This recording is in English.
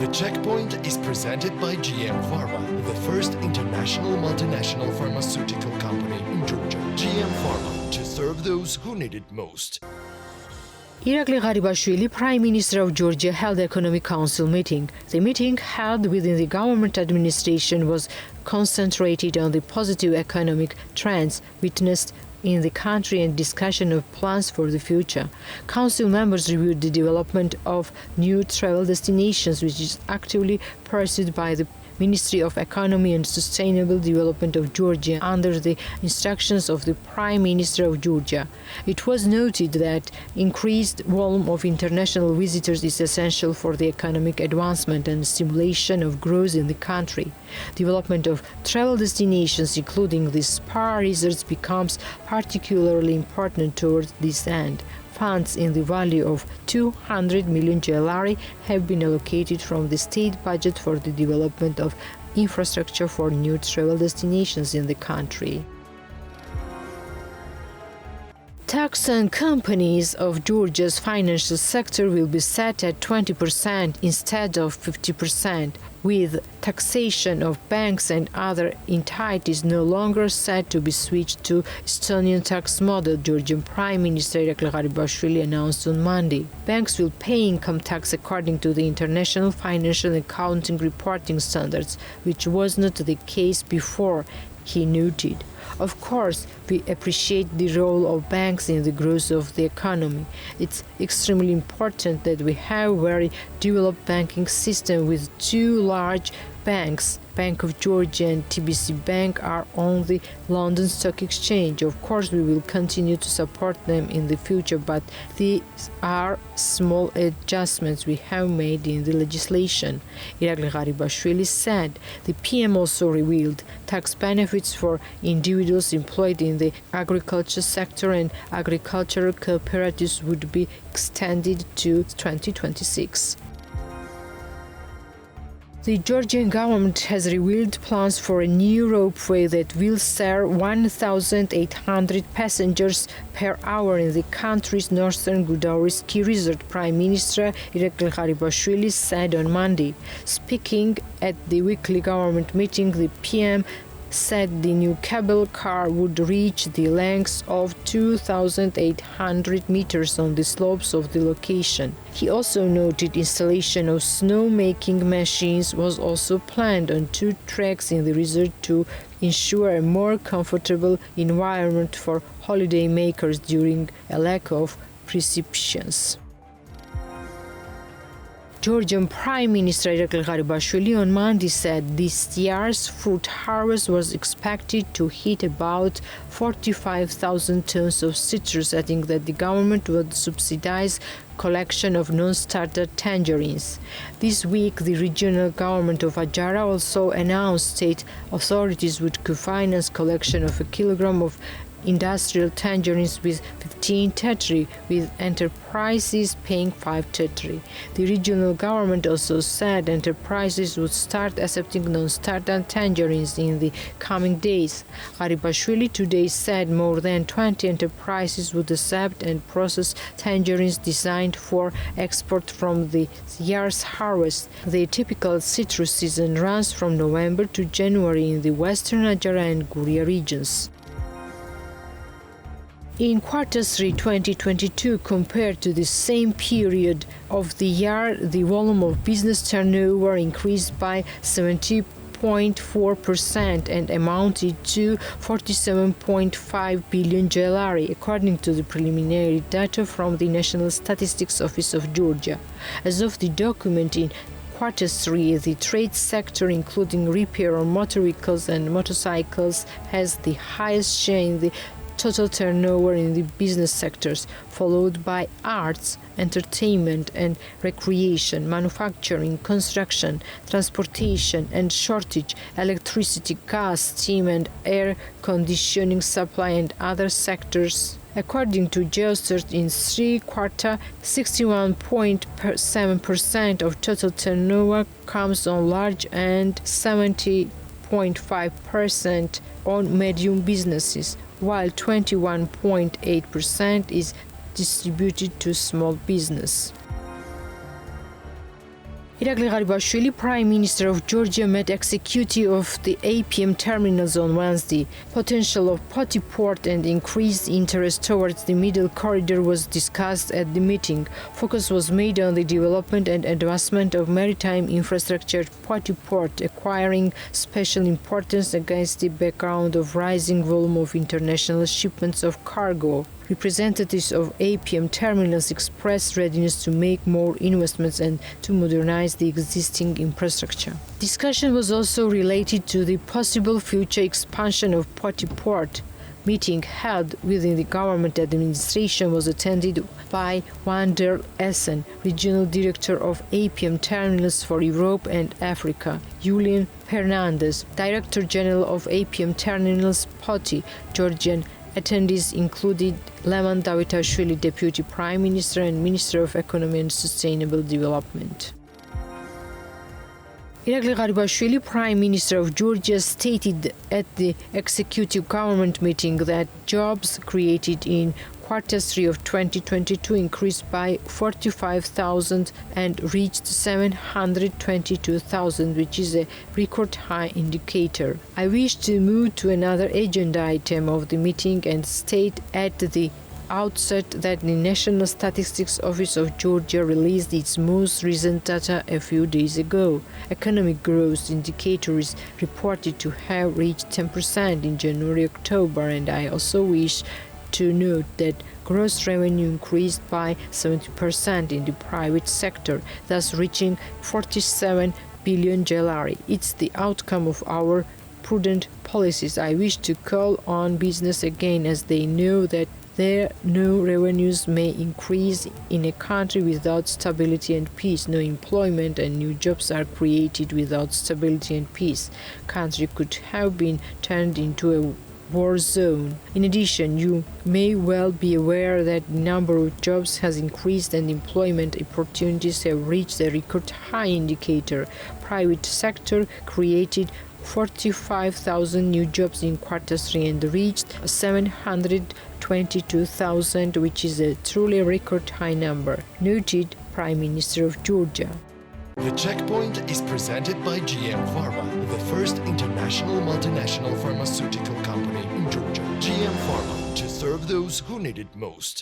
The Checkpoint is presented by GM Pharma, the first international multinational pharmaceutical company in Georgia. GM Pharma, to serve those who need it most. Irakli Garibashvili, Prime Minister of Georgia, held the Economic Council meeting. The meeting, held within the government administration, was concentrated on the positive economic trends witnessed in the country and discussion of plans for the future. Council members reviewed the development of new travel destinations, which is actively pursued by the Ministry of Economy and Sustainable Development of Georgia under the instructions of the Prime Minister of Georgia. It was noted that increased volume of international visitors is essential for the economic advancement and stimulation of growth in the country. Development of travel destinations, including the spa resorts, becomes particularly important towards this end. Funds in the value of 200 million GLR have been allocated from the state budget for the development of infrastructure for new travel destinations in the country. Tax on companies of Georgia's financial sector will be set at 20% instead of 50%, with taxation of banks and other entities no longer set to be switched to Estonian tax model, Georgian Prime Minister Irakli Garibashvili announced on Monday. Banks will pay income tax according to the International Financial Accounting Reporting Standards, which was not the case before, he noted. Of course, we appreciate the role of banks in the growth of the economy. It's extremely important that we have a very developed banking system with two large banks. Bank of Georgia and TBC Bank are on the London Stock Exchange. Of course, we will continue to support them in the future, but these are small adjustments we have made in the legislation, Irakli Garibashvili said. The PM also revealed tax benefits for individuals employed in the agriculture sector and agricultural cooperatives would be extended to 2026. The Georgian government has revealed plans for a new ropeway that will serve 1,800 passengers per hour in the country's northern Gudauri ski resort, Prime Minister Irakli Garibashvili said on Monday. Speaking at the weekly government meeting, the PM said the new cable car would reach the length of 2,800 meters on the slopes of the location. He also noted installation of snow-making machines was also planned on two tracks in the resort to ensure a more comfortable environment for holidaymakers during a lack of precipitation. Georgian Prime Minister Irakli Garibashvili on Monday said this year's fruit harvest was expected to hit about 45,000 tons of citrus, adding that the government would subsidize collection of non-starter tangerines. This week, the regional government of Ajara also announced state authorities would co-finance collection of a kilogram of industrial tangerines with 15 tetri, with enterprises paying 5 tetri. The regional government also said enterprises would start accepting non-starter tangerines in the coming days. Garibashvili today said more than 20 enterprises would accept and process tangerines designed for export from the year's harvest. The typical citrus season runs from November to January in the western Ajara and Guria regions. In Q3 2022, compared to the same period of the year, the volume of business turnover increased by 70.4% and amounted to 47.5 billion GLR, according to the preliminary data from the National Statistics Office of Georgia. As of the document, in Q3, the trade sector, including repair on motor vehicles and motorcycles, has the highest share in the total turnover in the business sectors, followed by arts, entertainment and recreation, manufacturing, construction, transportation and shortage, electricity, gas, steam and air conditioning supply and other sectors. According to Gov't, in 3 quarters, 61.7% of total turnover comes on large and 70.5% on medium businesses, while 21.8% is distributed to small business. Irakli Garibashvili, Prime Minister of Georgia, met executive of the APM terminals on Wednesday. Potential of Poti port and increased interest towards the Middle Corridor was discussed at the meeting. Focus was made on the development and advancement of maritime infrastructure at Poti port, acquiring special importance against the background of rising volume of international shipments of cargo. Representatives of APM terminals expressed readiness to make more investments and to modernize the existing infrastructure. Discussion was also related to the possible future expansion of Poti port. Meeting held within the government administration was attended by Van der Essen, Regional Director of APM Terminals for Europe and Africa, Julian Fernandez, Director General of APM Terminals Poti, Georgian. Attendees included Levan Davitashvili, Deputy Prime Minister and Minister of Economy and Sustainable Development. Irakli Garibashvili, Prime Minister of Georgia, stated at the executive government meeting that jobs created in Q3 of 2022 increased by 45,000 and reached 722,000, which is a record high indicator. I wish to move to another agenda item of the meeting and state at the outset that the National Statistics Office of Georgia released its most recent data a few days ago. Economic growth indicator is reported to have reached 10% in January-October, and I also wish to note that gross revenue increased by 70% in the private sector, thus reaching 47 billion Gelari. It's the outcome of our prudent policies. I wish to call on business again, as they know that there no revenues may increase in a country without stability and peace. No employment and new jobs are created without stability and peace. Country could have been turned into a war zone. In addition, you may well be aware that the number of jobs has increased and employment opportunities have reached a record high indicator. Private sector created 45,000 new jobs in Q3 and reached 722,000, which is a truly record high number, noted Prime Minister of Georgia. The Checkpoint is presented by GM Pharma, the first international multinational pharmaceutical company in Georgia. GM Pharma, to serve those who need it most.